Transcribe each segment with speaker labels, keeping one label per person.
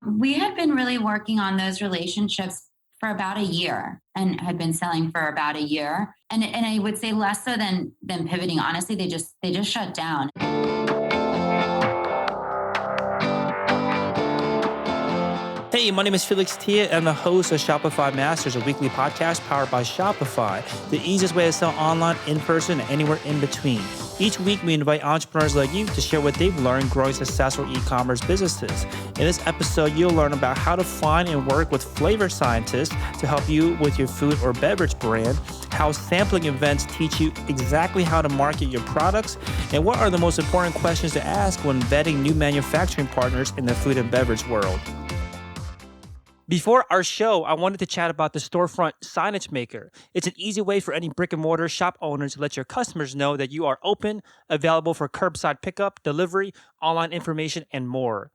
Speaker 1: We had been really working on those relationships for about a year and had been selling for about a year. And I would say less so than pivoting. Honestly, they just shut down.
Speaker 2: Hey, my name is Felix Tia. I'm the host of Shopify Masters, a weekly podcast powered by Shopify, the easiest way to sell online, in person, and anywhere in between. Each week, we invite entrepreneurs like you to share what they've learned growing successful e-commerce businesses. In this episode, you'll learn about how to find and work with flavor scientists to help you with your food or beverage brand, how sampling events teach you exactly how to market your products, and what are the most important questions to ask when vetting new manufacturing partners in the food and beverage world. Before our show, I wanted to chat about the Storefront Signage Maker. It's an easy way for any brick and mortar shop owners to let your customers know that you are open, available for curbside pickup, delivery, online information, and more.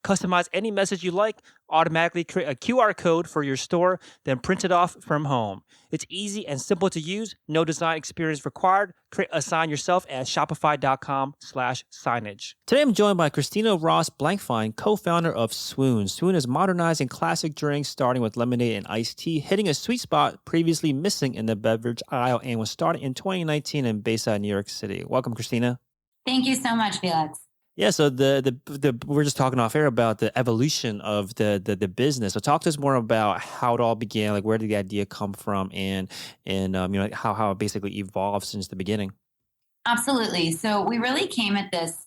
Speaker 2: Customize any message you like, automatically create a QR code for your store, then print it off from home. It's easy and simple to use, no design experience required. Create a sign yourself at shopify.com/signage. Today I'm joined by Christina Ross Blankfein, co-founder of Swoon. Swoon is modernizing classic drinks, starting with lemonade and iced tea, hitting a sweet spot previously missing in the beverage aisle, and was started in 2019 and based out of New York City. Welcome, Christina.
Speaker 1: Thank you so much, Felix.
Speaker 2: Yeah, so the we're just talking off air about the evolution of the business. So talk to us more about how it all began, like where did the idea come from, and like how it basically evolved since the beginning.
Speaker 1: Absolutely. So we really came at this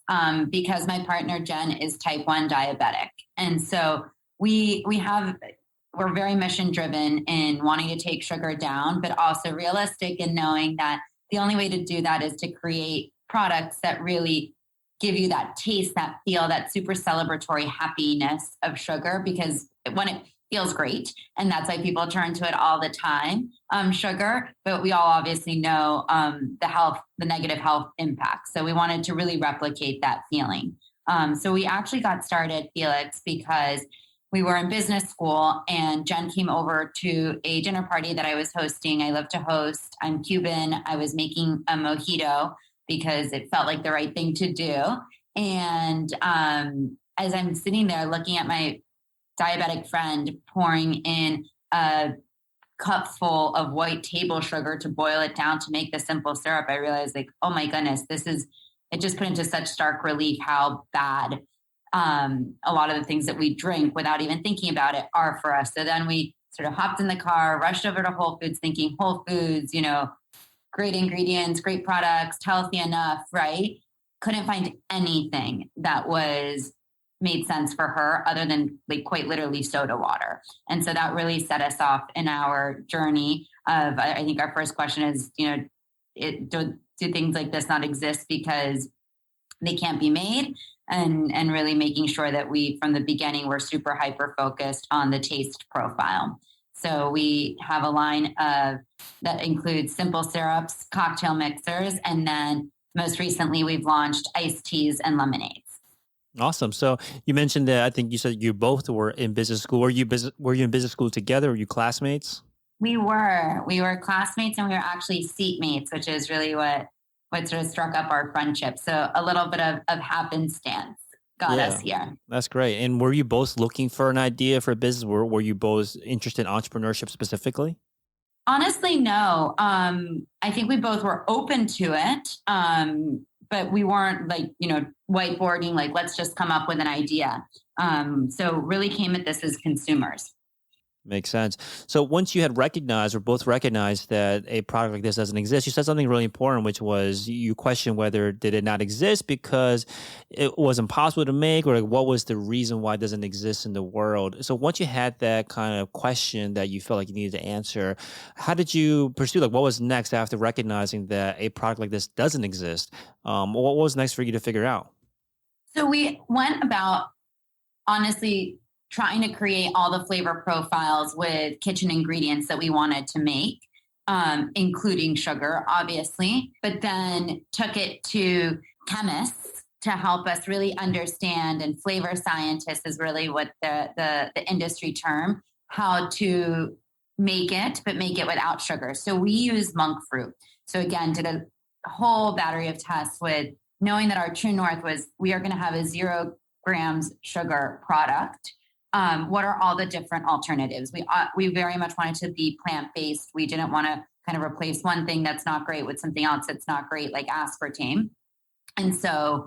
Speaker 1: because my partner Jen is type 1 diabetic, and so we're very mission driven in wanting to take sugar down, but also realistic in knowing that the only way to do that is to create products that really give you that taste, that feel, that super celebratory happiness of sugar, because when it feels great, and that's why people turn to it all the time, sugar, but we all obviously know the negative health impacts. So we wanted to really replicate that feeling. So we actually got started, Felix, because we were in business school and Jen came over to a dinner party that I was hosting. I love to host. I'm Cuban. I was making a mojito because it felt like the right thing to do. And as I'm sitting there looking at my diabetic friend pouring in a cup full of white table sugar to boil it down to make the simple syrup, I realized, like, oh my goodness, it just put into such stark relief how bad a lot of the things that we drink without even thinking about it are for us. So then we sort of hopped in the car, rushed over to Whole Foods thinking Whole Foods, great ingredients, great products, healthy enough, right? Couldn't find anything that made sense for her other than like quite literally soda water. And so that really set us off in our journey of, I think our first question is, do things like this not exist because they can't be made? And really making sure that we, from the beginning, were super hyper focused on the taste profile. So we have a line that includes simple syrups, cocktail mixers, and then most recently we've launched iced teas and lemonades.
Speaker 2: Awesome. So you mentioned that I think you said you both were in business school. Were you in business school together? Were you classmates?
Speaker 1: We were classmates, and we were actually seatmates, which is really what sort of struck up our friendship. So a little bit of happenstance got us here.
Speaker 2: That's great. And were you both looking for an idea for a business? Were you both interested in entrepreneurship specifically?
Speaker 1: Honestly, no. I think we both were open to it, but we weren't whiteboarding, like, let's just come up with an idea. So really came at this as consumers.
Speaker 2: Makes sense. So once you had recognized, or both recognized, that a product like this doesn't exist, you said something really important, which was you questioned whether did it not exist because it was impossible to make, or like what was the reason why it doesn't exist in the world. So once you had that kind of question that you felt like you needed to answer, how did you pursue? Like, what was next after recognizing that a product like this doesn't exist? What was next for you to figure out?
Speaker 1: So we went about, honestly, trying to create all the flavor profiles with kitchen ingredients that we wanted to make, including sugar, obviously, but then took it to chemists to help us really understand, and flavor scientists is really what the industry term, how to make it, but make it without sugar. So we use monk fruit. So again, did a whole battery of tests with knowing that our true north was we are going to have a 0 grams sugar product. what are all the different alternatives? We very much wanted to be plant-based. We didn't want to kind of replace one thing that's not great with something else that's not great, like aspartame. And so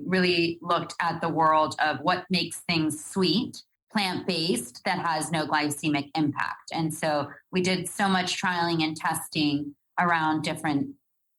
Speaker 1: really looked at the world of what makes things sweet, plant-based, that has no glycemic impact. And so we did so much trialing and testing around different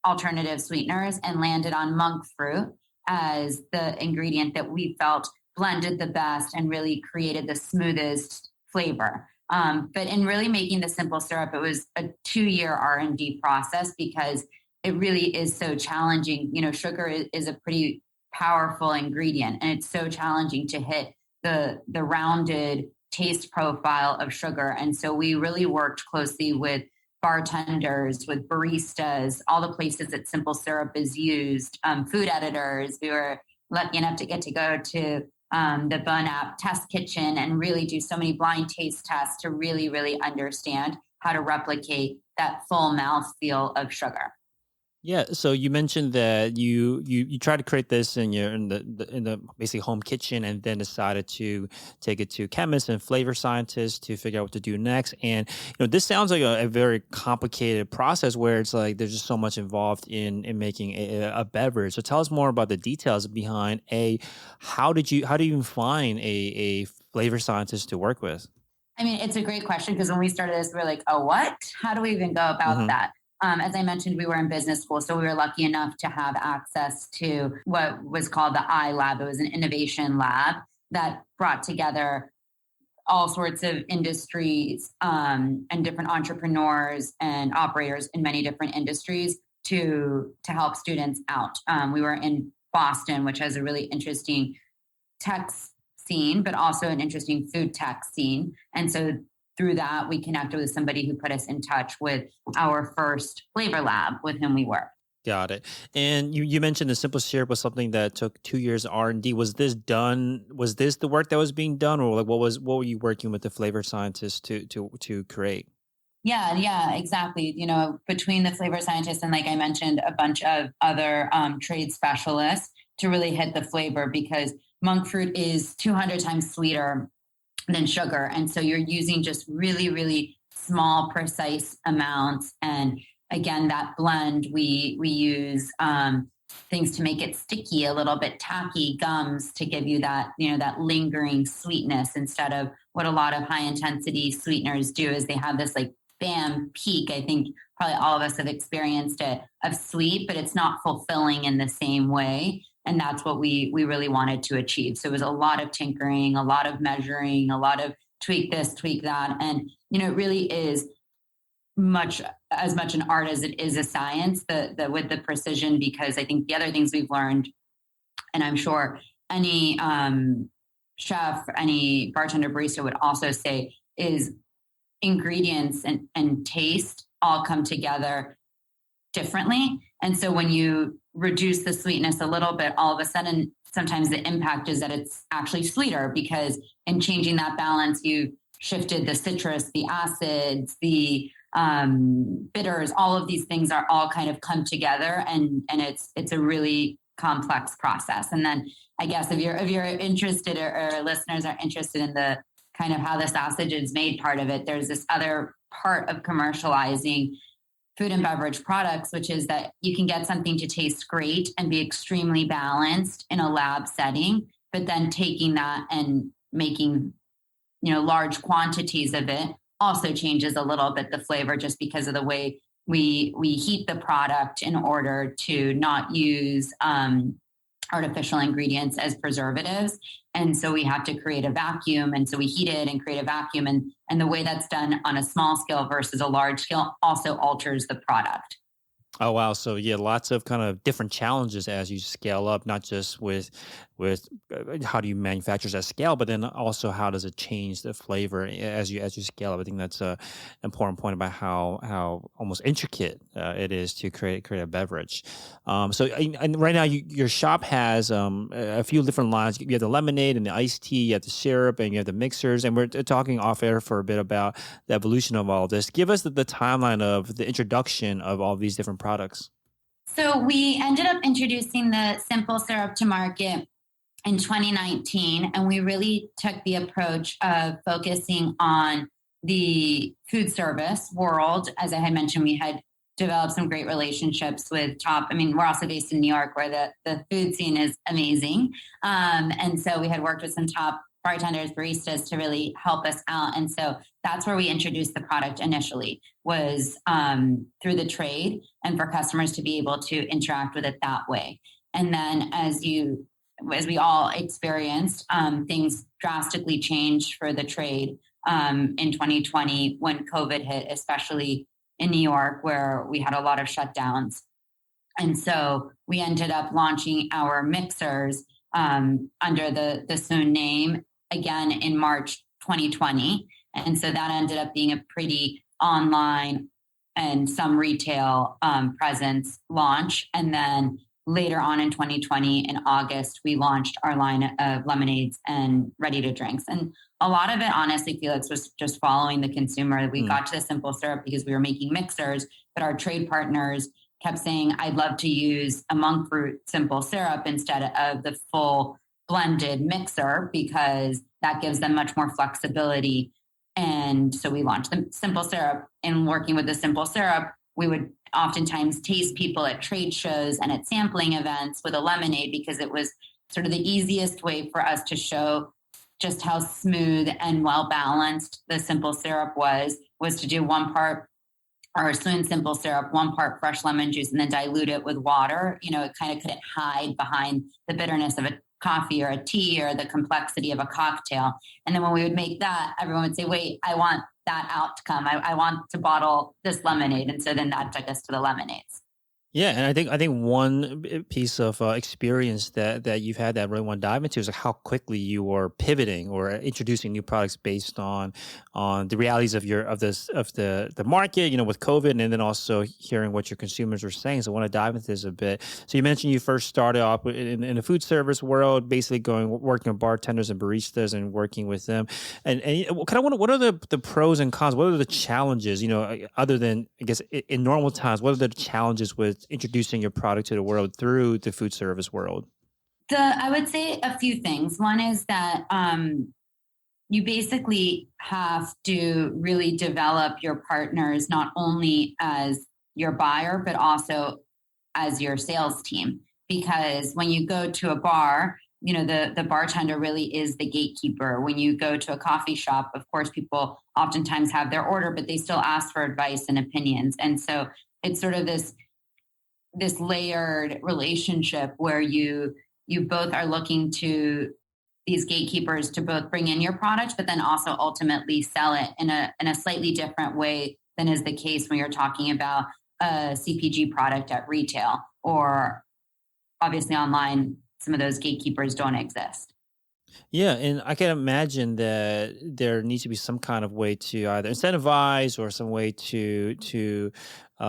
Speaker 1: alternative sweeteners and landed on monk fruit as the ingredient that we felt blended the best and really created the smoothest flavor. But in really making the simple syrup, it was a 2-year R&D process because it really is so challenging. Sugar is a pretty powerful ingredient, and it's so challenging to hit the rounded taste profile of sugar. And so we really worked closely with bartenders, with baristas, all the places that simple syrup is used, food editors. We were lucky enough to get to go to the Bun App test kitchen and really do so many blind taste tests to really, really understand how to replicate that full mouthfeel of sugar.
Speaker 2: Yeah, so you mentioned that you tried to create this in the basically home kitchen, and then decided to take it to chemists and flavor scientists to figure out what to do next. And this sounds like a very complicated process where it's like there's just so much involved in making a beverage. So tell us more about the details behind how do you even find a flavor scientist to work with?
Speaker 1: I mean, it's a great question because when we started this, we were like, oh, what? How do we even go about
Speaker 2: Hmm.
Speaker 1: that? As I mentioned, we were in business school, so we were lucky enough to have access to what was called the I Lab. It was an innovation lab that brought together all sorts of industries and different entrepreneurs and operators in many different industries to help students out. We were in Boston, which has a really interesting tech scene, but also an interesting food tech scene. And so through that, we connected with somebody who put us in touch with our first flavor lab with whom we worked.
Speaker 2: Got it. And you mentioned the simple syrup was something that took 2 years R&D. Was this done? Was this the work that was being done, or like what were you working with the flavor scientists to create?
Speaker 1: Yeah, exactly. Between the flavor scientists and, like I mentioned, a bunch of other trade specialists to really hit the flavor because monk fruit is 200 times sweeter than sugar. And so you're using just really, really small, precise amounts. And again, that blend, we use things to make it sticky, a little bit tacky, gums to give you that lingering sweetness instead of what a lot of high intensity sweeteners do is they have this like bam peak. I think probably all of us have experienced it of sweet, but it's not fulfilling in the same way. And that's what we really wanted to achieve. So it was a lot of tinkering, a lot of measuring, a lot of tweak this, tweak that. And, it really is as much an art as it is a science, with the precision, because I think the other things we've learned, and I'm sure any chef, any bartender, barista would also say, is ingredients and taste all come together differently. And so when you reduce the sweetness a little bit, all of a sudden, sometimes the impact is that it's actually sweeter because in changing that balance, you shifted the citrus, the acids, the bitters, all of these things are all kind of come together and it's a really complex process. And then I guess if you're interested or listeners are interested in the kind of how the sausage is made part of it, there's this other part of commercializing food and beverage products, which is that you can get something to taste great and be extremely balanced in a lab setting, but then taking that and making, large quantities of it also changes a little bit the flavor just because of the way we heat the product in order to not use artificial ingredients as preservatives. And so we have to create a vacuum. And so we heat it and create a vacuum. And the way that's done on a small scale versus a large scale also alters the product.
Speaker 2: Oh wow! So yeah, lots of kind of different challenges as you scale up, not just with how do you manufacture at scale, but then also how does it change the flavor as you scale up. I think that's a important point about how almost intricate it is to create a beverage. And right now your shop has a few different lines. You have the lemonade and the iced tea, you have the syrup, and you have the mixers. And we're talking off air for a bit about the evolution of all of this. Give us the timeline of the introduction of all these different products.
Speaker 1: So we ended up introducing the simple syrup to market in 2019, and we really took the approach of focusing on the food service world. As I had mentioned, we had developed some great relationships with top. I mean, we're also based in New York, where the food scene is amazing, and so we had worked with some top bartenders, baristas to really help us out. And so that's where we introduced the product initially, was through the trade, and for customers to be able to interact with it that way. And then as we all experienced, things drastically changed for the trade in 2020 when COVID hit, especially in New York, where we had a lot of shutdowns. And so we ended up launching our mixers under the Soon name again in March 2020. And so that ended up being a pretty online and some retail presence launch. And then later on in 2020, in August, we launched our line of lemonades and ready to drinks. And a lot of it, honestly, Felix, was just following the consumer. We got to the simple syrup because we were making mixers, but our trade partners kept saying, I'd love to use a monk fruit simple syrup instead of the full blended mixer, because that gives them much more flexibility. And so we launched the simple syrup. And working with the simple syrup, we would oftentimes taste people at trade shows and at sampling events with a lemonade, because it was sort of the easiest way for us to show just how smooth and well balanced the simple syrup was to do 1 part or Soon simple syrup, 1 part fresh lemon juice, and then dilute it with water. It kind of couldn't hide behind the bitterness of a coffee or a tea or the complexity of a cocktail. And then when we would make that, everyone would say, wait, I want that outcome. I want to bottle this lemonade. And so then that took us to the lemonades.
Speaker 2: Yeah, and I think one piece of experience that you've had that I really want to dive into is like how quickly you were pivoting or introducing new products based on the realities of the market, with COVID, and then also hearing what your consumers are saying. So I want to dive into this a bit. So you mentioned you first started off in the food service world, basically working with bartenders and baristas and working with them. And what are the pros and cons? What are the challenges? Other than, I guess, in normal times, what are the challenges with introducing your product to the world through the food service world?
Speaker 1: I would say a few things. One is that you basically have to really develop your partners not only as your buyer, but also as your sales team. Because when you go to a bar, the bartender really is the gatekeeper. When you go to a coffee shop, of course, people oftentimes have their order, but they still ask for advice and opinions. And so it's sort of this layered relationship where you both are looking to these gatekeepers to both bring in your product, but then also ultimately sell it in a slightly different way than is the case when you're talking about a CPG product at retail, or obviously online. Some of those gatekeepers don't exist.
Speaker 2: Yeah, and I can imagine that there needs to be some kind of way to either incentivize or some way to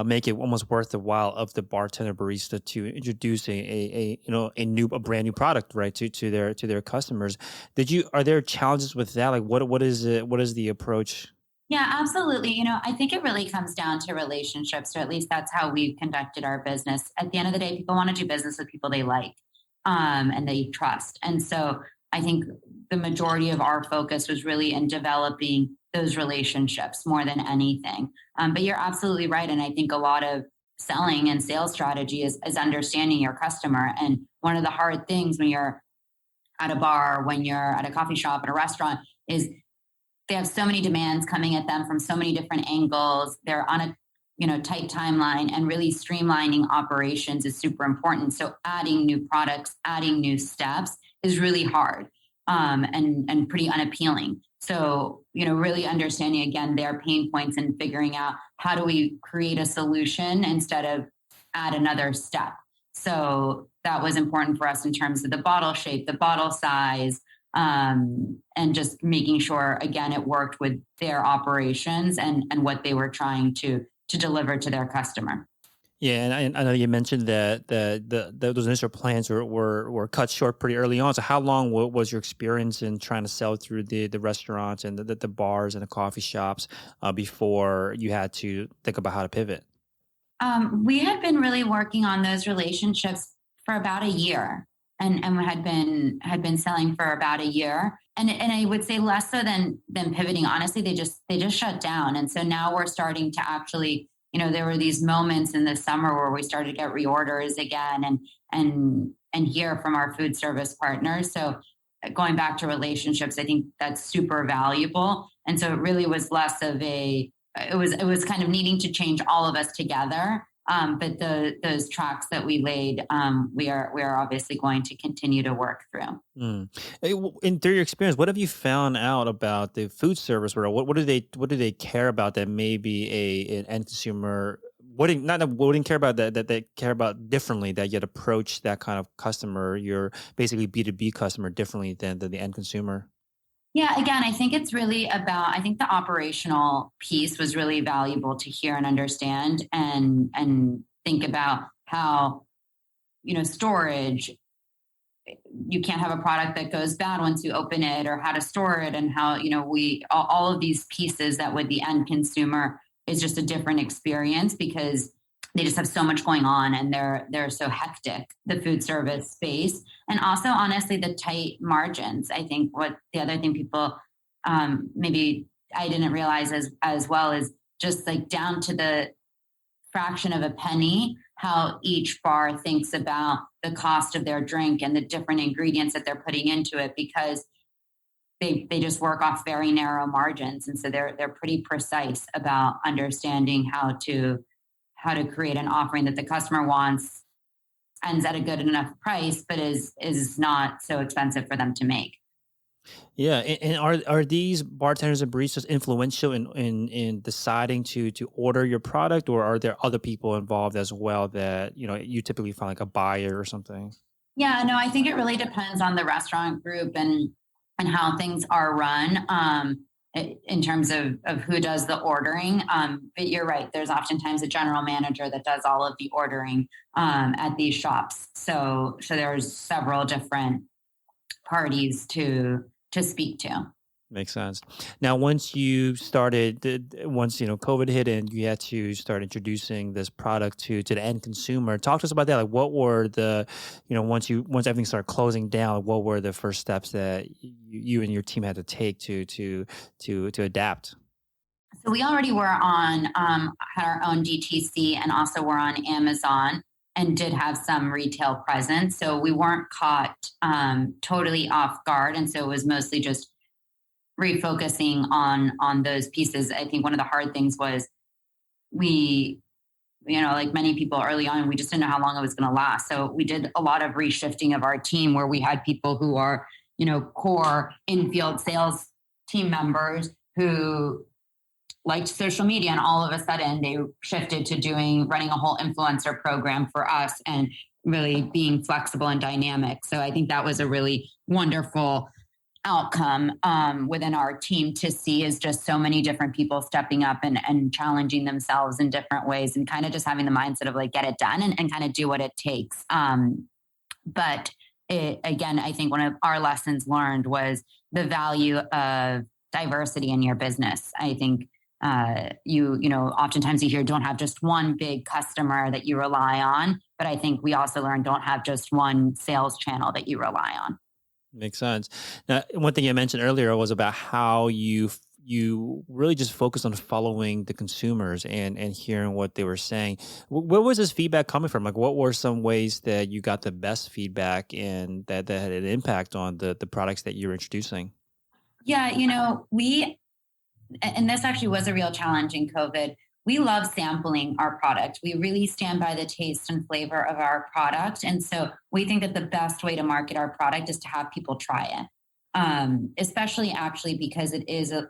Speaker 2: make it almost worth the while of the bartender barista to introduce a brand new product, right, to their customers. Are there challenges with that? Like what is it? What is the approach?
Speaker 1: Yeah, absolutely. I think it really comes down to relationships, or at least that's how we've conducted our business. At the end of the day, people want to do business with people they like and they trust. And so I think the majority of our focus was really in developing those relationships more than anything. But you're absolutely right. And I think a lot of selling and sales strategy is understanding your customer. And one of the hard things when you're at a bar, when you're at a coffee shop, at a restaurant, is they have so many demands coming at them from so many different angles. They're on a tight timeline, and really streamlining operations is super important. So adding new products, adding new steps is really hard and pretty unappealing. So, really understanding, again, their pain points and figuring out how do we create a solution instead of add another step. So that was important for us in terms of the bottle shape, the bottle size, and just making sure, again, it worked with their operations and what they were trying to deliver to their customer.
Speaker 2: Yeah, and I know you mentioned that those initial plans were cut short pretty early on. So how long was your experience in trying to sell through the restaurants and the bars and the coffee shops before you had to think about how to pivot?
Speaker 1: We had been really working on those relationships for about a year. and had been selling for about a year. And I would say less so than pivoting. Honestly, they just shut down. And so now we're starting to actually, there were these moments in the summer where we started to get reorders again and hear from our food service partners. So going back to relationships, I think that's super valuable. And so it really was less of it was kind of needing to change all of us together. But those tracks that we laid, we are obviously going to continue to work through.
Speaker 2: And through your experience, what have you found out about the food service world? What do they care about that maybe an end consumer wouldn't care about, that they care about differently, that you'd approach that kind of customer, your basically B2B customer, differently than the end consumer?
Speaker 1: Yeah, again, I think it's really about, I think the operational piece was really valuable to hear and understand and think about how, storage, you can't have a product that goes bad once you open it, or how to store it, and how, all of these pieces that with the end consumer is just a different experience because they just have so much going on and they're so hectic, the food service space. And also, honestly, the tight margins. I think what the other thing people maybe I didn't realize as well is just like down to the fraction of a penny, how each bar thinks about the cost of their drink and the different ingredients that they're putting into it, because they just work off very narrow margins. And so they're pretty precise about understanding how to create an offering that the customer wants, ends at a good enough price, but is not so expensive for them to make.
Speaker 2: Yeah, and are these bartenders and baristas influential in deciding to order your product, or are there other people involved as well that you typically find, like a buyer or something?
Speaker 1: Yeah, no, I think it really depends on the restaurant group and how things are run, in terms of who does the ordering. But you're right, there's oftentimes a general manager that does all of the ordering at these shops. So there's several different parties to speak to.
Speaker 2: Makes sense. Now, once COVID hit and you had to start introducing this product to the end consumer, talk to us about that. Like, what were the, once everything started closing down, what were the first steps that you and your team had to take to adapt?
Speaker 1: So we already were on, had our own DTC, and also were on Amazon and did have some retail presence. So we weren't caught totally off guard. And so it was mostly just refocusing on those pieces. I think one of the hard things was we, like many people early on, we just didn't know how long it was going to last. So we did a lot of reshifting of our team, where we had people who are, core in-field sales team members who liked social media, and all of a sudden they shifted to running a whole influencer program for us and really being flexible and dynamic. So I think that was a really wonderful outcome within our team to see, is just so many different people stepping up and challenging themselves in different ways, and kind of just having the mindset of like, get it done and kind of do what it takes. But again, I think one of our lessons learned was the value of diversity in your business. I think oftentimes you hear, don't have just one big customer that you rely on. But I think we also learned, don't have just one sales channel that you rely on.
Speaker 2: Makes sense. Now, one thing you mentioned earlier was about how you really just focused on following the consumers and hearing what they were saying. Where was this feedback coming from? Like, what were some ways that you got the best feedback and that had an impact on the products that you were introducing?
Speaker 1: Yeah, and this actually was a real challenge in COVID. We love sampling our product. We really stand by the taste and flavor of our product. And so we think that the best way to market our product is to have people try it, especially actually because it is a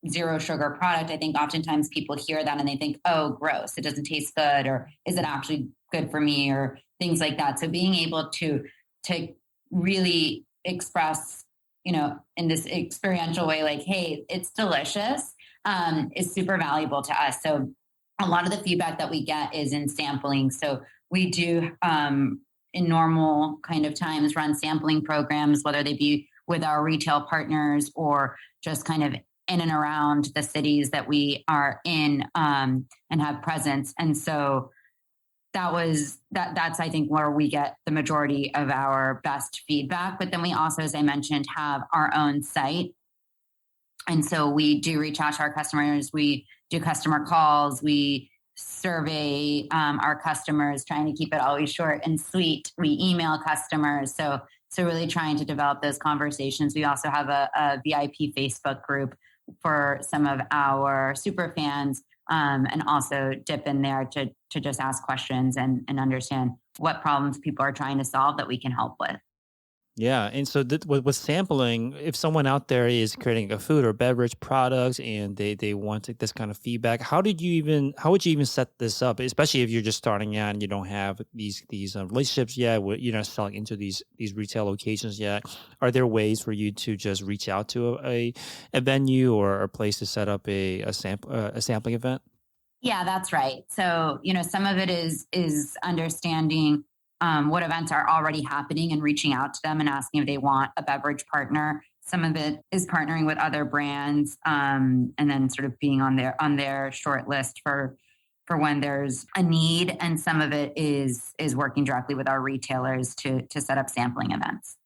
Speaker 1: zero sugar product. I think oftentimes people hear that and they think, oh, gross, it doesn't taste good, or is it actually good for me, or things like that. So being able to really express, in this experiential way, like, hey, it's delicious, is super valuable to us. So a lot of the feedback that we get is in sampling. So we do, in normal kind of times, run sampling programs, whether they be with our retail partners or just kind of in and around the cities that we are in, and have presence. And so that's I think where we get the majority of our best feedback. But then we also, as I mentioned, have our own site. And so we do reach out to our customers. We do customer calls. We survey our customers, trying to keep it always short and sweet. We email customers. So really trying to develop those conversations. We also have a VIP Facebook group for some of our super fans, and also dip in there to just ask questions and understand what problems people are trying to solve that we can help with.
Speaker 2: Yeah, and so with sampling, if someone out there is creating a food or beverage products and they want this kind of feedback, how would you even set this up? Especially if you're just starting out and you don't have these relationships yet, you're not selling into these retail locations yet. Are there ways for you to just reach out to a venue or a place to set up a sampling event?
Speaker 1: Yeah, that's right. So, some of it is understanding what events are already happening and reaching out to them and asking if they want a beverage partner. Some of it is partnering with other brands, and then sort of being on their short list for when there's a need. And some of it is working directly with our retailers to set up sampling events.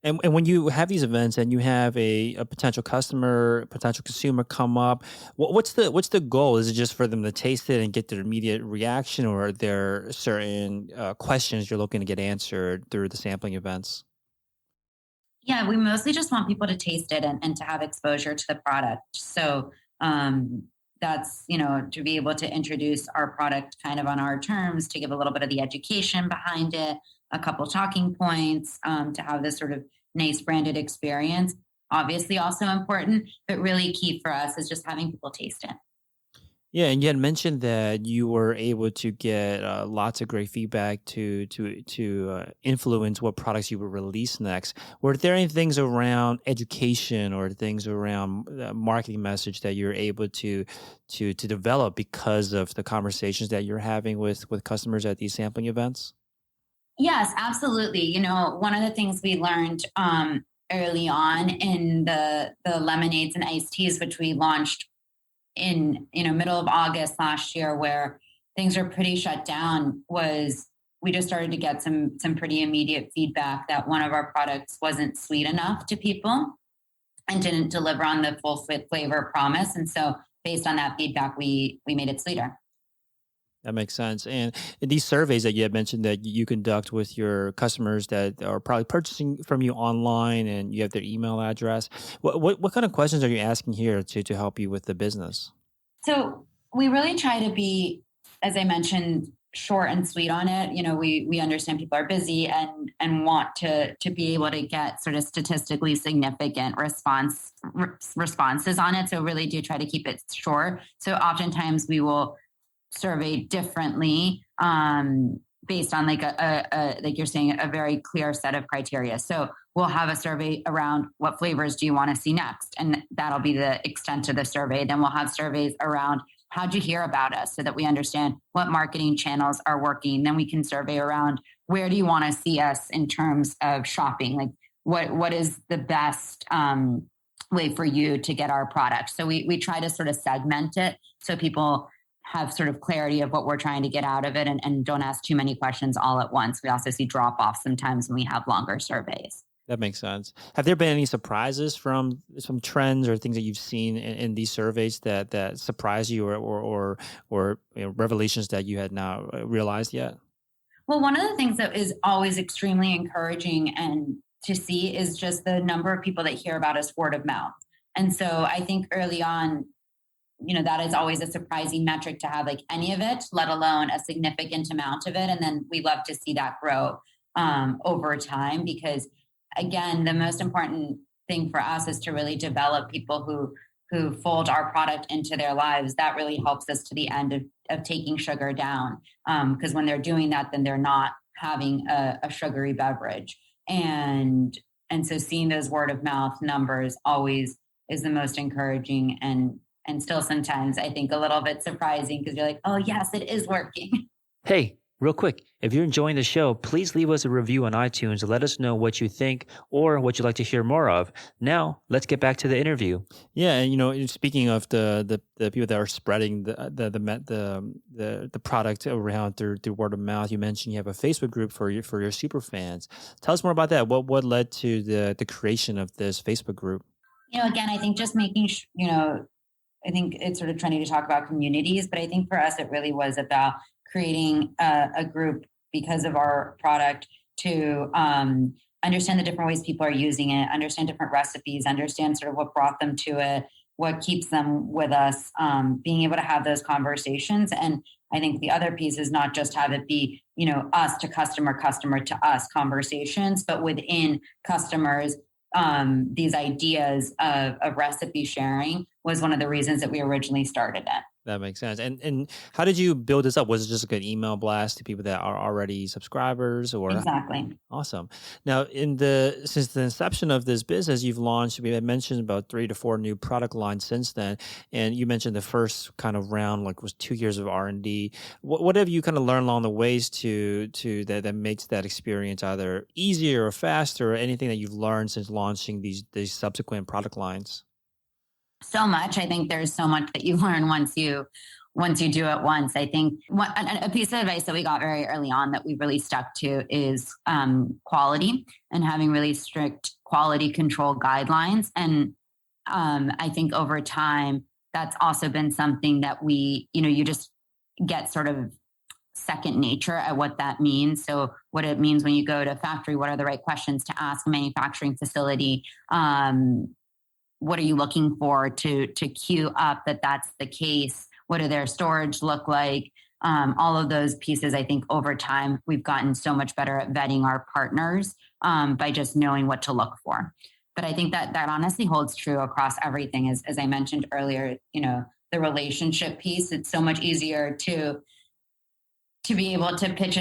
Speaker 2: And when you have these events and you have a potential customer, potential consumer come up, what's the goal? Is it just for them to taste it and get their immediate reaction, or are there certain questions you're looking to get answered through the sampling events?
Speaker 1: Yeah, we mostly just want people to taste it and to have exposure to the product. So that's, to be able to introduce our product kind of on our terms, to give a little bit of the education behind it, a couple talking points, to have this sort of nice branded experience. Obviously also important, but really key for us is just having people taste it.
Speaker 2: Yeah, and you had mentioned that you were able to get lots of great feedback to influence what products you would release next. Were there any things around education or things around marketing message that you're able to develop because of the conversations that you're having with customers at these sampling events?
Speaker 1: Yes, absolutely. One of the things we learned early on in the lemonades and iced teas, which we launched in middle of August last year, where things are pretty shut down, was we just started to get some pretty immediate feedback that one of our products wasn't sweet enough to people and didn't deliver on the full flavor promise. And so based on that feedback, we made it sweeter.
Speaker 2: That makes sense. And these surveys that you had mentioned that you conduct with your customers that are probably purchasing from you online and you have their email address, what kind of questions are you asking here to help you with the business?
Speaker 1: So we really try to be, as I mentioned, short and sweet on it. We understand people are busy and want to be able to get sort of statistically significant responses on it. So really do try to keep it short. So oftentimes we will survey differently, based on like like you're saying, a very clear set of criteria. So we'll have a survey around what flavors do you want to see next, and that'll be the extent of the survey. Then we'll have surveys around how'd you hear about us, so that we understand what marketing channels are working. Then we can survey around where do you want to see us in terms of shopping, like what is the best way for you to get our product. So we try to sort of segment it so people have sort of clarity of what we're trying to get out of it, and don't ask too many questions all at once. We also see drop off sometimes when we have longer surveys.
Speaker 2: That makes sense. Have there been any surprises from some trends or things that you've seen in these surveys that surprise you, or revelations that you had not realized yet?
Speaker 1: Well, one of the things that is always extremely encouraging and to see is just the number of people that hear about us word of mouth. And so I think early on, that is always a surprising metric to have, like any of it, let alone a significant amount of it. And then we love to see that grow over time, because again, the most important thing for us is to really develop people who fold our product into their lives. That really helps us to the end of taking sugar down. Because when they're doing that, then they're not having a sugary beverage. And so seeing those word of mouth numbers always is the most encouraging, and still sometimes I think a little bit surprising, because you're like, oh yes, it is working.
Speaker 2: Hey, Real quick, if you're enjoying the show, please leave us a review on iTunes to let us know what you think or what you'd like to hear more of. Now, let's get back to the interview. Yeah, and speaking of the people that are spreading the product around through word of mouth, you mentioned you have a Facebook group for your super fans. Tell us more about that. What led to the creation of this Facebook group?
Speaker 1: Again, I think just making I think it's sort of trendy to talk about communities, but I think for us, it really was about creating a group because of our product to understand the different ways people are using it, understand different recipes, understand sort of what brought them to it, what keeps them with us, being able to have those conversations. And I think the other piece is not just have it be, us to customer, customer to us conversations, but within customers, these ideas of recipe sharing was one of the reasons that we originally started it.
Speaker 2: That makes sense. And how did you build this up? Was it just like an email blast to people that are already subscribers, or?
Speaker 1: Exactly.
Speaker 2: Awesome. Now, since the inception of this business, you've launched, we had mentioned about 3 to 4 new product lines since then. And you mentioned the first kind of round was 2 years of R&D. What have you kind of learned along the ways to that makes that experience either easier or faster, or anything that you've learned since launching these subsequent product lines?
Speaker 1: So much. I think there's so much that you learn once you do it once. I think a piece of advice that we got very early on that we really stuck to is quality and having really strict quality control guidelines. And I think over time, that's also been something that you just get sort of second nature at what that means. So what it means when you go to factory, what are the right questions to ask a manufacturing facility? What are you looking for to queue up that that's the case? What do their storage look like? All of those pieces, I think over time, we've gotten so much better at vetting our partners by just knowing what to look for. But I think that honestly holds true across everything. As I mentioned earlier, the relationship piece, it's so much easier to be able to pitch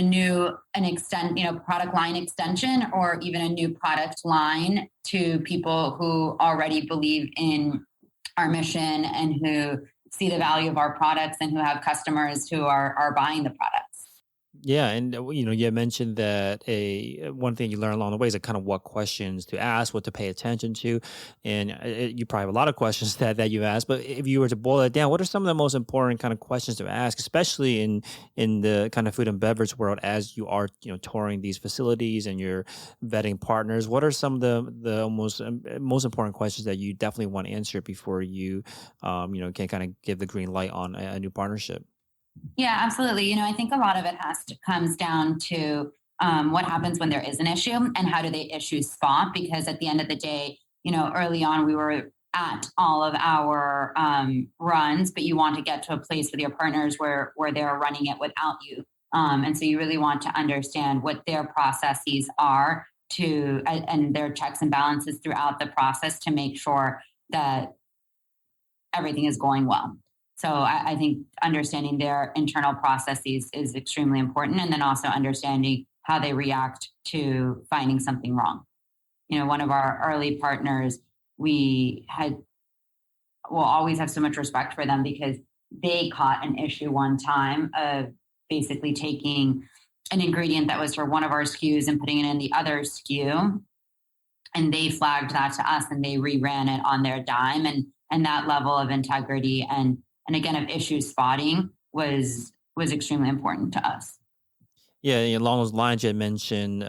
Speaker 1: product line extension or even a new product line to people who already believe in our mission and who see the value of our products and who have customers who are buying the products.
Speaker 2: Yeah, and you had mentioned that one thing you learn along the way is kind of what questions to ask, what to pay attention to, and you probably have a lot of questions that you ask. But if you were to boil it down, what are some of the most important kind of questions to ask, especially in the kind of food and beverage world, as you are touring these facilities and you're vetting partners? What are some of the most important questions that you definitely want answered before you can kind of give the green light on a new partnership?
Speaker 1: Yeah, absolutely. I think a lot of it comes down to what happens when there is an issue and how do they issue spot? Because at the end of the day, early on we were at all of our runs, but you want to get to a place with your partners where they're running it without you. And so you really want to understand what their processes are and their checks and balances throughout the process to make sure that everything is going well. So I think understanding their internal processes is extremely important. And then also understanding how they react to finding something wrong. One of our early partners, we'll always have so much respect for them because they caught an issue one time of basically taking an ingredient that was for one of our SKUs and putting it in the other SKU. And they flagged that to us and they reran it on their dime. And that level of integrity and again, of issue spotting was extremely important to us.
Speaker 2: Yeah, along those lines, you had mentioned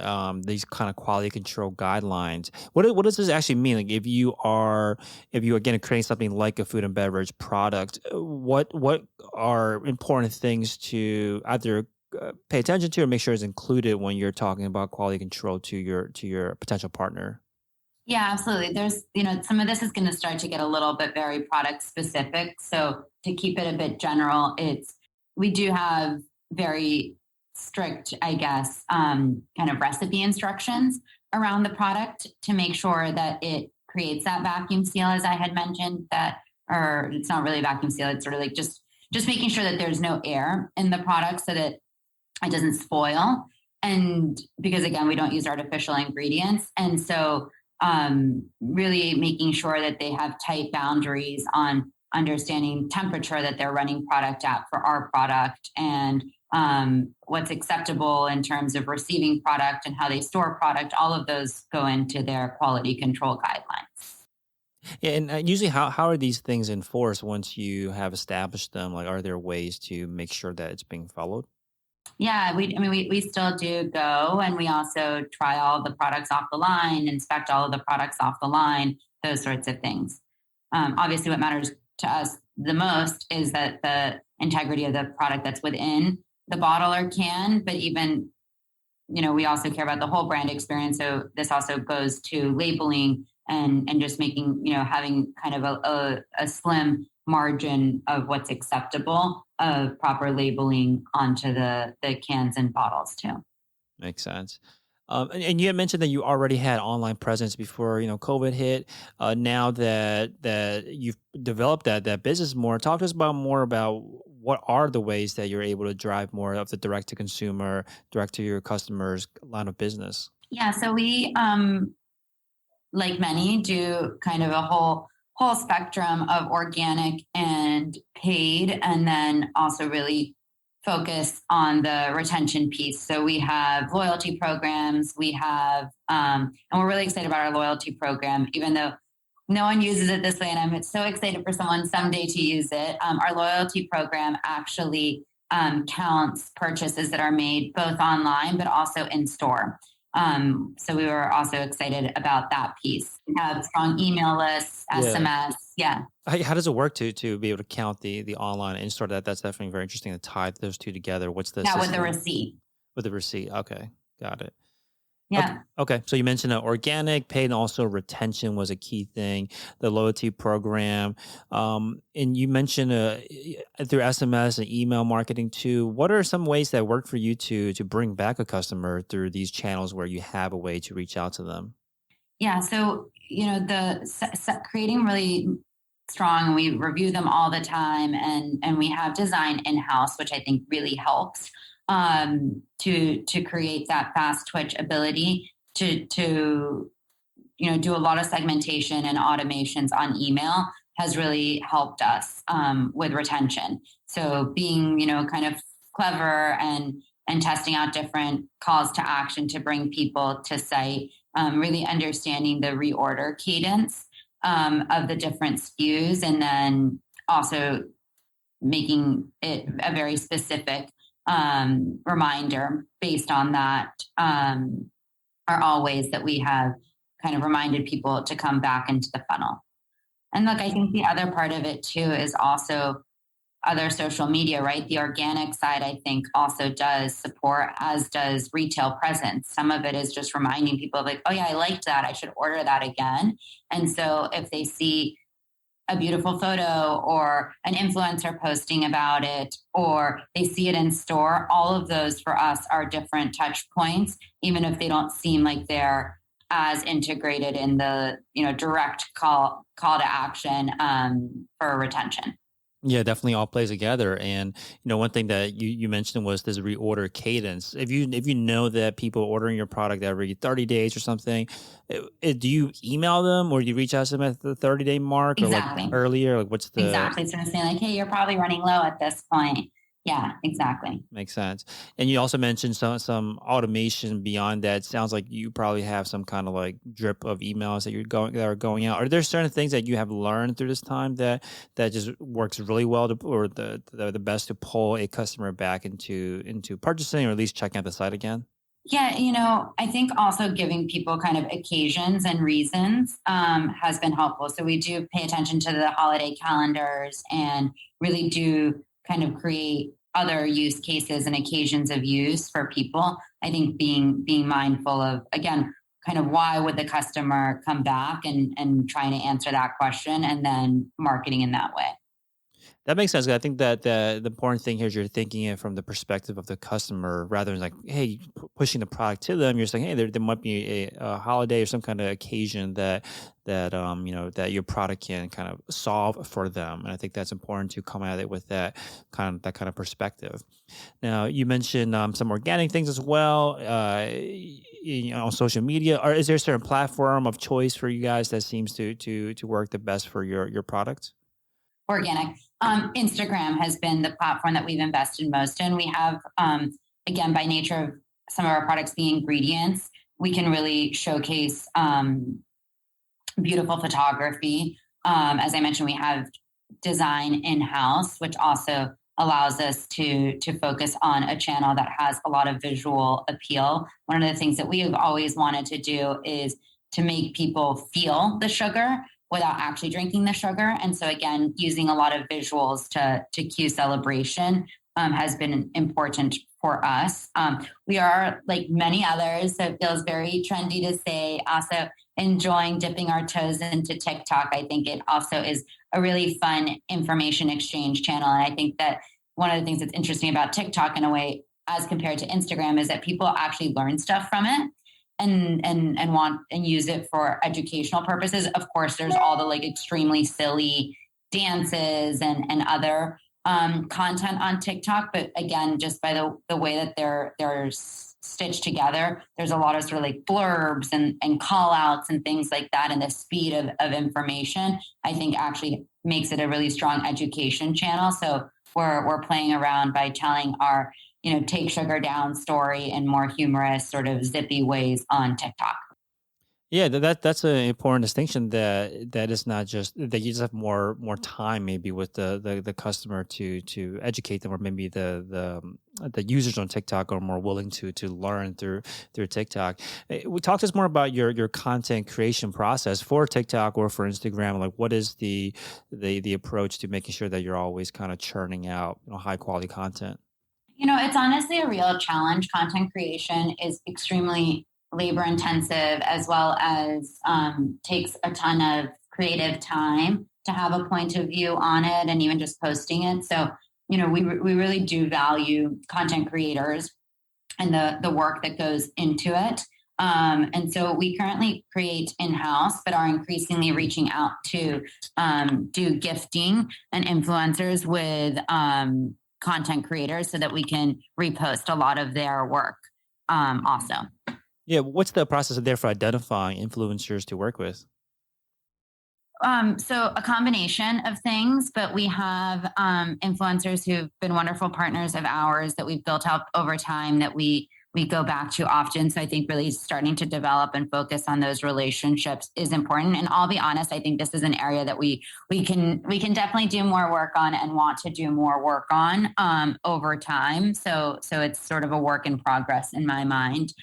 Speaker 2: these kind of quality control guidelines. What does this actually mean? Like, if you are again creating something like a food and beverage product, what are important things to either pay attention to or make sure is included when you're talking about quality control to your potential partner?
Speaker 1: Yeah, absolutely. There's, some of this is going to start to get a little bit very product specific. So to keep it a bit general, we do have very strict, I guess, kind of recipe instructions around the product to make sure that it creates that vacuum seal, as I had mentioned, or it's not really a vacuum seal. It's sort of like just making sure that there's no air in the product so that it doesn't spoil. And because again, we don't use artificial ingredients. And so really making sure that they have tight boundaries on understanding temperature that they're running product at for our product and what's acceptable in terms of receiving product and how they store product. All of those go into their quality control guidelines.
Speaker 2: Yeah, and usually, how are these things enforced once you have established them? Like, are there ways to make sure that it's being followed?
Speaker 1: Yeah, we still do go, and we also try all the products off the line, inspect all of the products off the line, those sorts of things. Obviously, what matters to us the most is that the integrity of the product that's within the bottle or can, but even, we also care about the whole brand experience. So this also goes to labeling and just making, having kind of a slim margin of what's acceptable of proper labeling onto the cans and bottles too.
Speaker 2: Makes sense. And you had mentioned that you already had online presence before COVID hit. Now that you've developed that business more, talk to us about more about what are the ways that you're able to drive more of the direct to consumer, direct to your customers line of business.
Speaker 1: Yeah, so we like many do kind of a whole spectrum of organic and paid, and then also really focus on the retention piece. So we have loyalty programs, and we're really excited about our loyalty program, even though no one uses it this way. And I'm so excited for someone someday to use it. Our loyalty program actually counts purchases that are made both online, but also in store. So we were also excited about that piece. We have strong email lists,
Speaker 2: Yeah.
Speaker 1: SMS. Yeah.
Speaker 2: How does it work to be able to count the online and in-store? That's definitely very interesting to tie those two together. What's the
Speaker 1: Yeah, with the
Speaker 2: system
Speaker 1: receipt.
Speaker 2: with the receipt? Okay, got it. Okay.
Speaker 1: Yeah.
Speaker 2: Okay. So you mentioned organic, paid, and also retention was a key thing. The loyalty program, and you mentioned through SMS and email marketing too. What are some ways that work for you to bring back a customer through these channels where you have a way to reach out to them?
Speaker 1: Yeah. So, creating really strong, we review them all the time, and we have design in-house, which I think really helps to create that fast twitch ability to do a lot of segmentation and automations on email has really helped us with retention. So being kind of clever and testing out different calls to action to bring people to site, really understanding the reorder cadence of the different SKUs, and then also making it a very specific reminder based on that, are all ways that we have kind of reminded people to come back into the funnel. And look, I think the other part of it too is also other social media, right? The organic side, I think, also does support, as does retail presence. Some of it is just reminding people like, oh yeah, I liked that, I should order that again. And so if they see a beautiful photo or an influencer posting about it, or they see it in store, all of those for us are different touch points, even if they don't seem like they're as integrated in the direct call to action for retention.
Speaker 2: Yeah, definitely all plays together. And one thing that you mentioned was this reorder cadence. If you know that people are ordering your product every 30 days or something, do you email them or do you reach out to them at the 30-day mark or like
Speaker 1: Exactly.
Speaker 2: earlier? Like what's the
Speaker 1: Exactly. So I'm saying like, hey, you're probably running low at this point. Yeah, exactly.
Speaker 2: Makes sense. And you also mentioned some automation beyond that. Sounds like you probably have some kind of like drip of emails that are going out. Are there certain things that you have learned through this time that just works really well or the best to pull a customer back into purchasing or at least checking out the site again?
Speaker 1: Yeah, I think also giving people kind of occasions and reasons has been helpful. So we do pay attention to the holiday calendars and really do kind of create other use cases and occasions of use for people. I think being mindful of, again, kind of why would the customer come back, and trying to answer that question, and then marketing in that way.
Speaker 2: That makes sense. I think that the important thing here is you're thinking it from the perspective of the customer rather than like, hey, pushing the product to them. You're saying, hey, there might be a holiday or some kind of occasion that your product can kind of solve for them. And I think that's important to come at it with that kind of perspective. Now, you mentioned some organic things as well. On social media, or is there a certain platform of choice for you guys that seems to work the best for your product?
Speaker 1: organic. Instagram has been the platform that we've invested most in. We have, again, by nature of some of our products, the ingredients, we can really showcase beautiful photography. As I mentioned, we have design in-house, which also allows us to focus on a channel that has a lot of visual appeal. One of the things that we have always wanted to do is to make people feel the sugar without actually drinking the sugar. And so again, using a lot of visuals to cue celebration has been important for us. We are, like many others, so it feels very trendy to say, also enjoying dipping our toes into TikTok. I think it also is a really fun information exchange channel. And I think that one of the things that's interesting about TikTok in a way, as compared to Instagram, is that people actually learn stuff from it and want and use it for educational purposes. Of course, there's all the like extremely silly dances and other content on TikTok, but again, just by the way that they're stitched together, there's a lot of sort of like blurbs and call outs and things like that, and the speed of information I think actually makes it a really strong education channel. So we're playing around by telling our take sugar down story in more humorous, sort of zippy ways on TikTok.
Speaker 2: Yeah, that's an important distinction, that is not just that you just have more time maybe with the customer to educate them, or maybe the users on TikTok are more willing to learn through TikTok. We talk to us more about your content creation process for TikTok or for Instagram. Like, what is the approach to making sure that you're always kind of churning out high quality content?
Speaker 1: It's honestly a real challenge. Content creation is extremely labor intensive, as well as takes a ton of creative time to have a point of view on it and even just posting it. So, we really do value content creators and the work that goes into it. And so we currently create in-house, but are increasingly reaching out to do gifting and influencers with content creators so that we can repost a lot of their work also.
Speaker 2: Yeah, what's the process there for identifying influencers to work with?
Speaker 1: So a combination of things, but we have influencers who've been wonderful partners of ours that we've built up over time that we go back to often. So I think really starting to develop and focus on those relationships is important. And I'll be honest, I think this is an area that we can definitely do more work on and want to do more work on over time. So it's sort of a work in progress in my mind.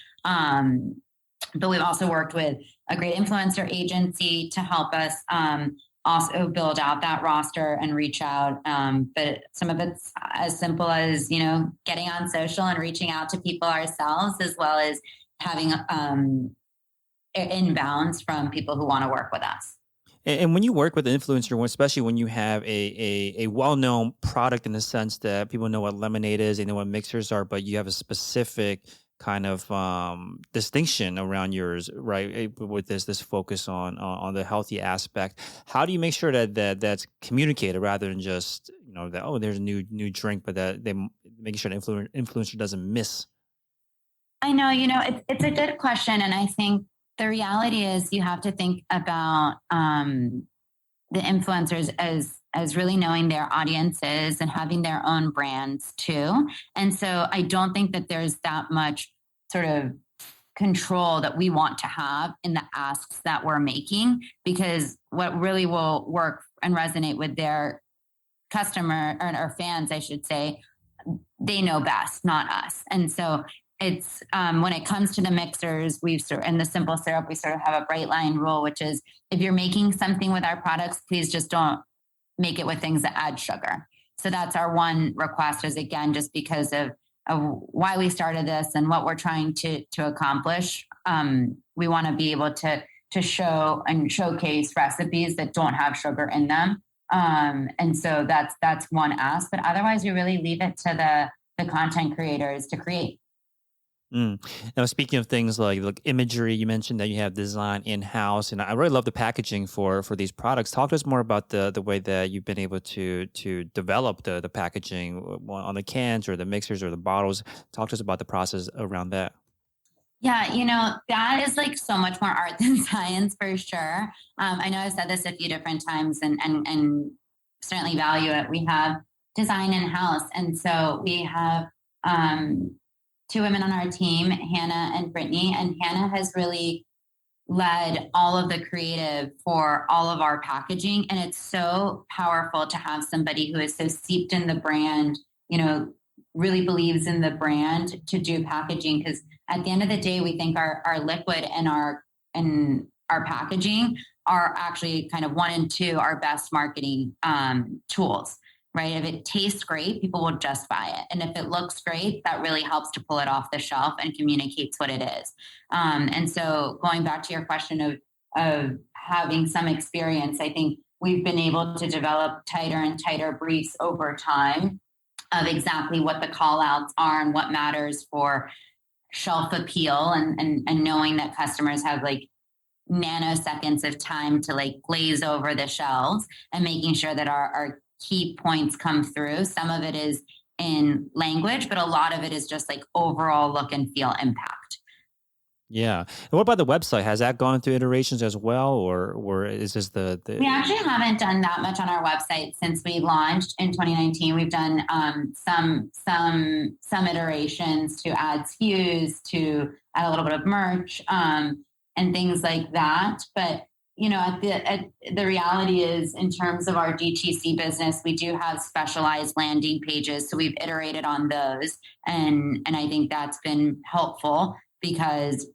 Speaker 1: But we've also worked with a great influencer agency to help us also build out that roster and reach out. But some of it's as simple as, getting on social and reaching out to people ourselves, as well as having inbounds from people who want to work with us.
Speaker 2: And when you work with an influencer, especially when you have a well-known product, in the sense that people know what lemonade is, they know what mixers are, but you have a specific kind of distinction around yours, right? With this focus on the healthy aspect, how do you make sure that's communicated, rather than just that, oh, there's a new drink, but that they making sure the influencer doesn't miss?
Speaker 1: I know, it's a good question, and I think the reality is you have to think about the influencers as really knowing their audiences and having their own brands too. And so I don't think that there's that much sort of control that we want to have in the asks that we're making, because what really will work and resonate with their customer or fans, I should say, they know best, not us. And so it's when it comes to the mixers, and the simple syrup, we sort of have a bright line rule, which is if you're making something with our products, please just don't make it with things that add sugar. So that's our one request, is again, just because of why we started this and what we're trying to accomplish. We want to be able to show and showcase recipes that don't have sugar in them. And so that's one ask, but otherwise we really leave it to the content creators to create.
Speaker 2: Now, speaking of things like imagery, you mentioned that you have design in house, and I really love the packaging for these products. Talk to us more about the way that you've been able to develop the packaging on the cans or the mixers or the bottles. Talk to us about the process around that.
Speaker 1: Yeah, that is like so much more art than science for sure. I know I've said this a few different times, and certainly value it. We have design in-house. And so we have two women on our team, Hannah and Brittany. And Hannah has really led all of the creative for all of our packaging. And it's so powerful to have somebody who is so steeped in the brand, really believes in the brand to do packaging. Because at the end of the day, we think our liquid and our packaging are actually kind of 1 and 2 our best marketing tools, right? If it tastes great, people will just buy it. And if it looks great, that really helps to pull it off the shelf and communicates what it is. And so going back to your question of having some experience, I think we've been able to develop tighter and tighter briefs over time of exactly what the call outs are and what matters for shelf appeal and knowing that customers have like nanoseconds of time to like glaze over the shelves and making sure that our key points come through. Some of it is in language, but a lot of it is just like overall look and feel impact.
Speaker 2: Yeah. And what about the website? Has that gone through iterations as well, or is this the?
Speaker 1: We actually haven't done that much on our website since we launched in 2019. We've done some iterations to add SKUs, to add a little bit of merch, and things like that. But the reality is, in terms of our DTC business, we do have specialized landing pages, so we've iterated on those, and I think that's been helpful because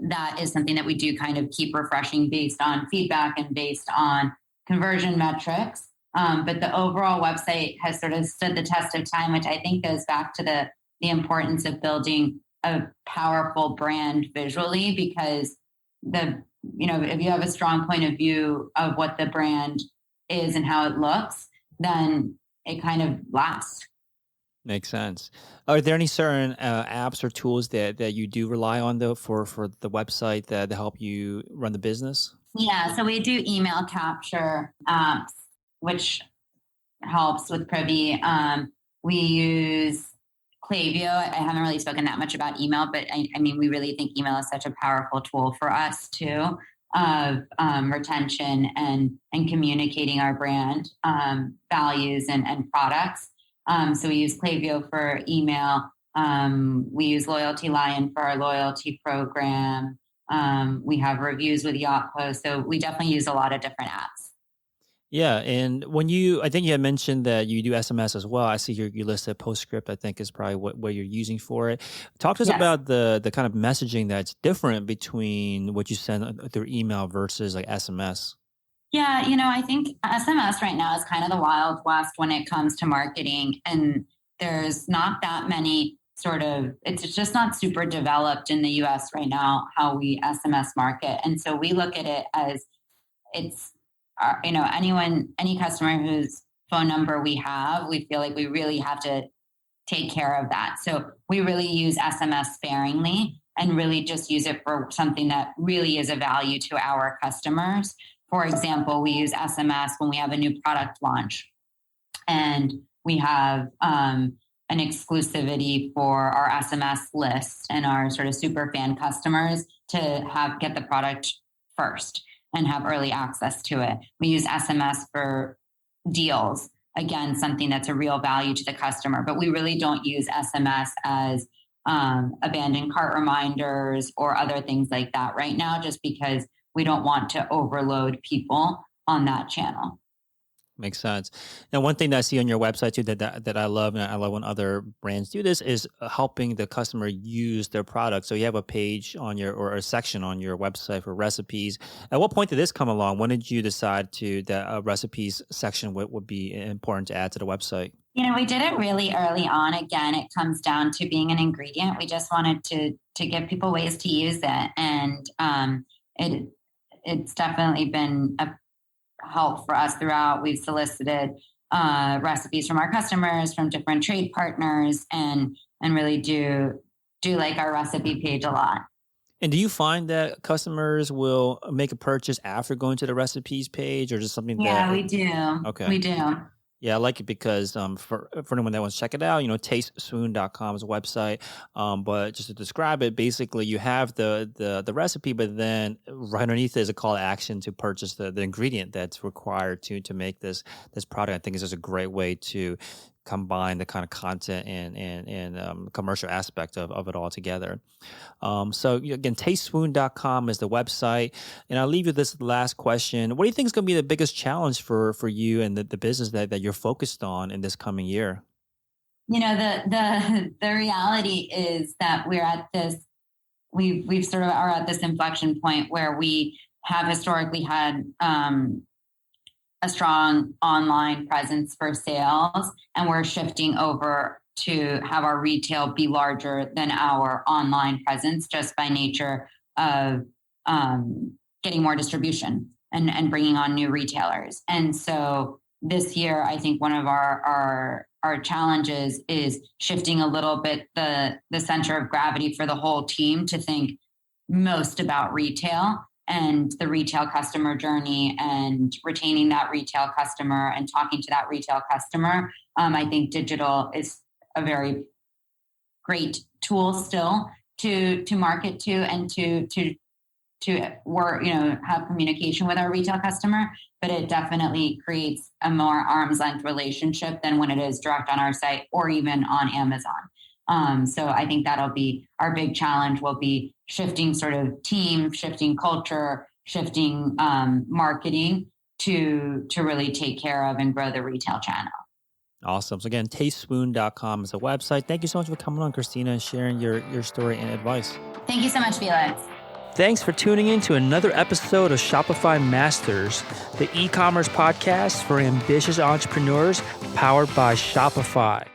Speaker 1: that is something that we do kind of keep refreshing based on feedback and based on conversion metrics. But the overall website has sort of stood the test of time, which I think goes back to the importance of building a powerful brand visually, because if you have a strong point of view of what the brand is and how it looks, then it kind of lasts.
Speaker 2: Makes sense. Are there any certain apps or tools that you do rely on though for the website that help you run the business?
Speaker 1: Yeah, so we do email capture apps, which helps with Privy. We use Klaviyo. I haven't really spoken that much about email, but I mean, we really think email is such a powerful tool for us too, of retention and communicating our brand values and products. So we use Klaviyo for email. We use Loyalty Lion for our loyalty program. We have reviews with Yotpo. So we definitely use a lot of different apps.
Speaker 2: Yeah, and I think you had mentioned that you do SMS as well. I see here you listed PostScript. I think is probably what you're using for it. Talk to us about the kind of messaging that's different between what you send through email versus like SMS.
Speaker 1: Yeah, I think SMS right now is kind of the Wild West when it comes to marketing. And there's not that many it's just not super developed in the US right now, how we SMS market. And so we look at it as it's, any customer whose phone number we have, we feel like we really have to take care of that. So we really use SMS sparingly and really just use it for something that really is a value to our customers. For example, we use SMS when we have a new product launch, and we have an exclusivity for our SMS list and our sort of super fan customers to get the product first and have early access to it. We use SMS for deals, again, something that's a real value to the customer, but we really don't use SMS as abandoned cart reminders or other things like that right now, just because we don't want to overload people on that channel.
Speaker 2: Makes sense. Now, one thing that I see on your website too that I love, and I love when other brands do this, is helping the customer use their product. So you have a page or a section on your website for recipes. At what point did this come along? When did you decide that a recipes section would be important to add to the website?
Speaker 1: We did it really early on. Again, it comes down to being an ingredient. We just wanted to give people ways to use it, and it's definitely been a help for us throughout. We've solicited recipes from our customers, from different trade partners, and really do like our recipe page a lot.
Speaker 2: And do you find that customers will make a purchase after going to the recipes page, or just something
Speaker 1: we do.
Speaker 2: Okay.
Speaker 1: We do.
Speaker 2: Yeah, I like it because for anyone that wants to check it out, tasteswoon.com is a website. But just to describe it, basically you have the recipe, but then right underneath is a call to action to purchase the ingredient that's required to make this product. I think is just a great way to combine the kind of content and commercial aspect of it all together. Again, tasteswoon.com is the website. And I'll leave you this last question. What do you think is going to be the biggest challenge for you and the business that you're focused on in this coming year?
Speaker 1: The reality is that we've sort of are at this inflection point where we have historically had a strong online presence for sales, and we're shifting over to have our retail be larger than our online presence just by nature of getting more distribution and bringing on new retailers. And so this year, I think one of our challenges is shifting a little bit the center of gravity for the whole team to think most about retail and the retail customer journey and retaining that retail customer and talking to that retail customer. I think digital is a very great tool still to market to and to work, have communication with our retail customer, but it definitely creates a more arm's length relationship than when it is direct on our site or even on Amazon. So I think that'll be our big challenge, will be shifting sort of team, shifting culture, shifting marketing to really take care of and grow the retail channel.
Speaker 2: Awesome. So again, tasteswoon.com is a website. Thank you so much for coming on, Christina, and sharing your story and advice.
Speaker 1: Thank you so much, Felix.
Speaker 2: Thanks for tuning in to another episode of Shopify Masters, the e-commerce podcast for ambitious entrepreneurs powered by Shopify.